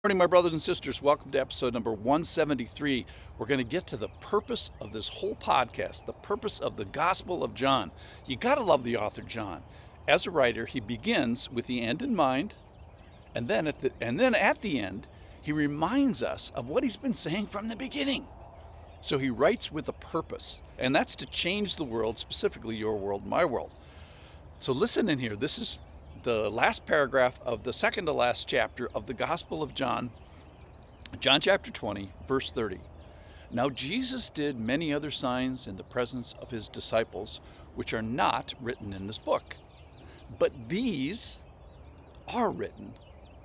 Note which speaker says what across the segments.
Speaker 1: Morning, my brothers and sisters. Welcome to episode number 173. We're going to get to the purpose of this whole podcast, the purpose of the Gospel of John. You got to love the author John. As a writer, he begins with the end in mind, and then at the end, he reminds us of what he's been saying from the beginning. So he writes with a purpose, and that's to change the world, specifically your world, my world. So listen in here. This is the last paragraph of the second to last chapter of the Gospel of John, John chapter 20, verse 30. Now Jesus did many other signs in the presence of his disciples, which are not written in this book. But these are written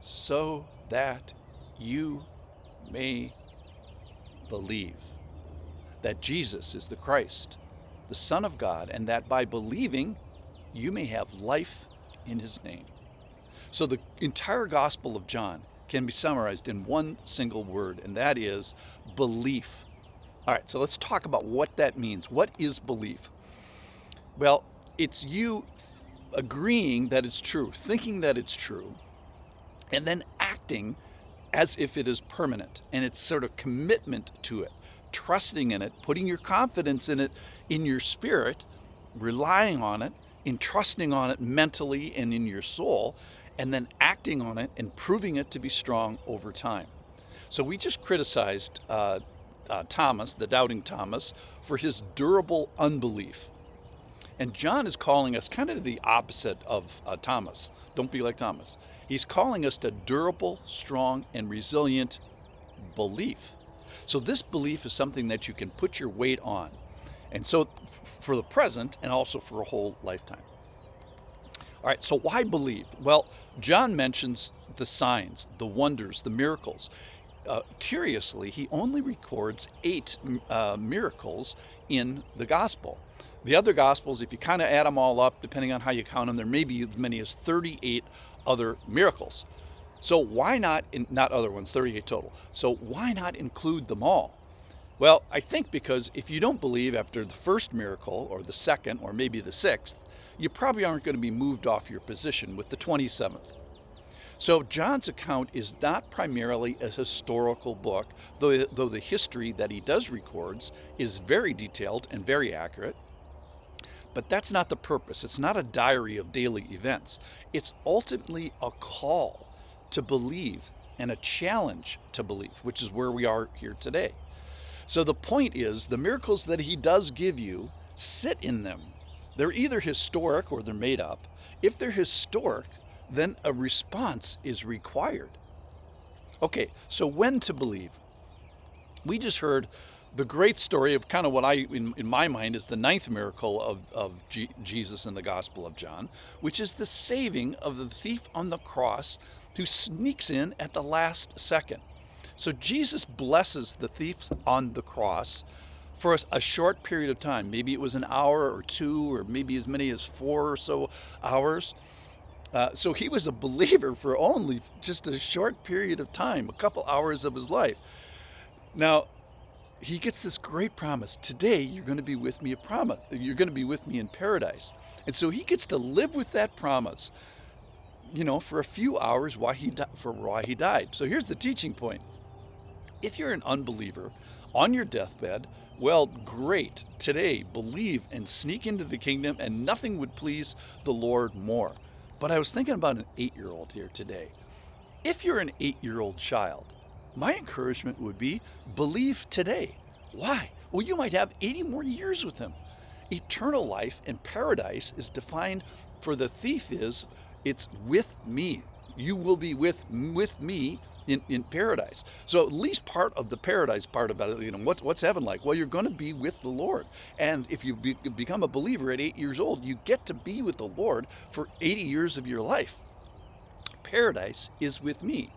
Speaker 1: so that you may believe that Jesus is the Christ, the Son of God, and that by believing you may have life in his name. So the entire Gospel of John can be summarized in one single word, and that is belief. All right, so let's talk about what that means. What is belief? Well, it's you agreeing that it's true, thinking that it's true, and then acting as if it is permanent, and it's sort of commitment to it, trusting in it, putting your confidence in it, in your spirit, relying on it, entrusting on it mentally and in your soul, and then acting on it and proving it to be strong over time. So we just criticized Thomas, the doubting Thomas, for his durable unbelief. And John is calling us kind of the opposite of Thomas. Don't be like Thomas. He's calling us to durable, strong, and resilient belief. So this belief is something that you can put your weight on. And so for the present and also for a whole lifetime. All right, so why believe? Well, John mentions the signs, the wonders, the miracles. Curiously, he only records 8 miracles in the gospel. The other gospels, if you kind of add them all up, depending on how you count them, there may be as many as 38 other miracles. So why not, not other ones, 38 total. So why not include them all? Well, I think because if you don't believe after the first miracle or the second or maybe the 6th, you probably aren't going to be moved off your position with the 27th. So John's account is not primarily a historical book, though the history that he does records is very detailed and very accurate. But that's not the purpose. It's not a diary of daily events. It's ultimately a call to believe and a challenge to believe, which is where we are here today. So the point is, the miracles that he does give you, sit in them. They're either historic or they're made up. If they're historic, then a response is required. Okay, so when to believe? We just heard the great story of kind of what in my mind, is the 9th miracle of Jesus in the Gospel of John, which is the saving of the thief on the cross who sneaks in at the last second. So Jesus blesses the thieves on the cross for a short period of time. Maybe it was an hour or 2, or maybe as many as 4 or so hours. So he was a believer for only just a short period of time, a couple hours of his life. Now, he gets this great promise. Today, you're going to be with me. You're going to be with me in paradise. And so he gets to live with that promise, for a few hours while he died. So here's the teaching point. If you're an unbeliever on your deathbed, well, great. Today, believe and sneak into the kingdom, and nothing would please the Lord more. But I was thinking about an 8-year-old here today. If you're an 8-year-old child, my encouragement would be believe today. Why? Well, you might have 80 more years with him. Eternal life and paradise is defined for the thief it's with me. You will be with me in paradise. So at least part of the paradise part about it, what's heaven like? Well, you're going to be with the Lord. And if you become a believer at 8 years old, you get to be with the Lord for 80 years of your life. Paradise is with me.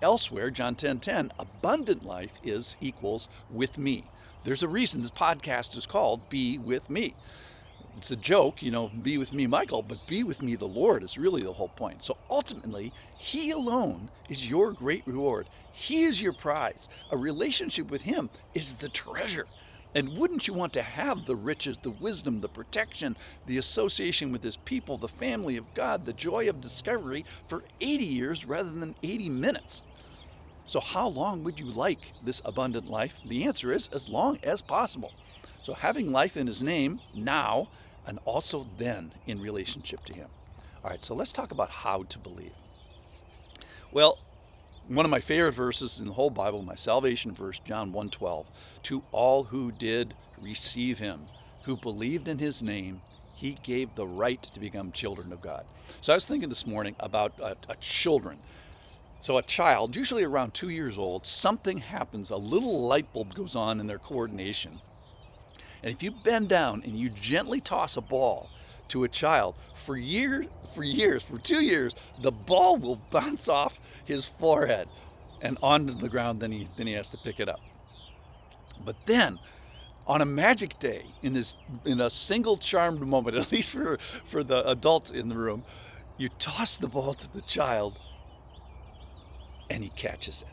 Speaker 1: Elsewhere, John 10:10, abundant life equals with me. There's a reason this podcast is called Be With Me. It's a joke, be with me, Michael, but be with me, the Lord, is really the whole point. So ultimately, he alone is your great reward. He is your prize. A relationship with him is the treasure. And wouldn't you want to have the riches, the wisdom, the protection, the association with his people, the family of God, the joy of discovery for 80 years rather than 80 minutes? So how long would you like this abundant life? The answer is as long as possible. So having life in his name now and also then in relationship to him. All right, so let's talk about how to believe. Well, one of my favorite verses in the whole Bible, my salvation verse, John 1:12, to all who did receive him, who believed in his name, he gave the right to become children of God. So I was thinking this morning about children. So a child, usually around 2 years old, something happens, a little light bulb goes on in their coordination. And if you bend down and you gently toss a ball to a child for 2 years, the ball will bounce off his forehead and onto the ground. Then he has to pick it up. But then, on a magic day, in a single charmed moment, at least for the adults in the room, you toss the ball to the child, and he catches it,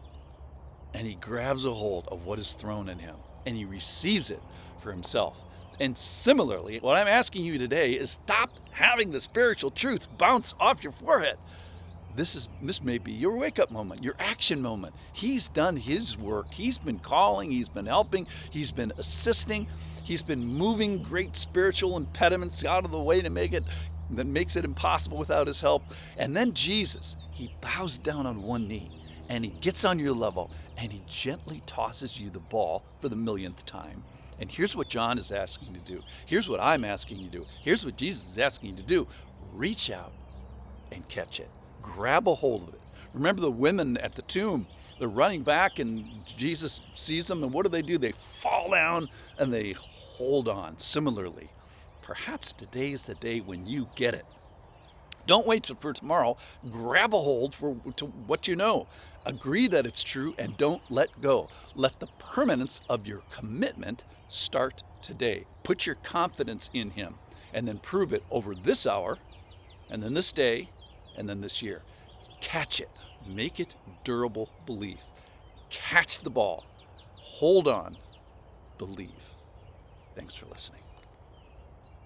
Speaker 1: and he grabs a hold of what is thrown in him, and he receives it for himself. And similarly, what I'm asking you today is stop having the spiritual truth bounce off your forehead. This may be your wake-up moment, your action moment. He's done his work. He's been calling, he's been helping, he's been assisting, he's been moving great spiritual impediments out of the way that makes it impossible without his help. And then Jesus, he bows down on one knee and he gets on your level and he gently tosses you the ball for the millionth time. And here's what John is asking you to do. Here's what I'm asking you to do. Here's what Jesus is asking you to do. Reach out and catch it. Grab a hold of it. Remember the women at the tomb. They're running back and Jesus sees them, and what do? They fall down and they hold on. Similarly, perhaps today is the day when you get it. Don't wait for tomorrow. Grab a hold to what you know. Agree that it's true and don't let go. Let the permanence of your commitment start today. Put your confidence in him and then prove it over this hour and then this day and then this year. Catch it. Make it durable belief. Catch the ball. Hold on. Believe. Thanks for listening.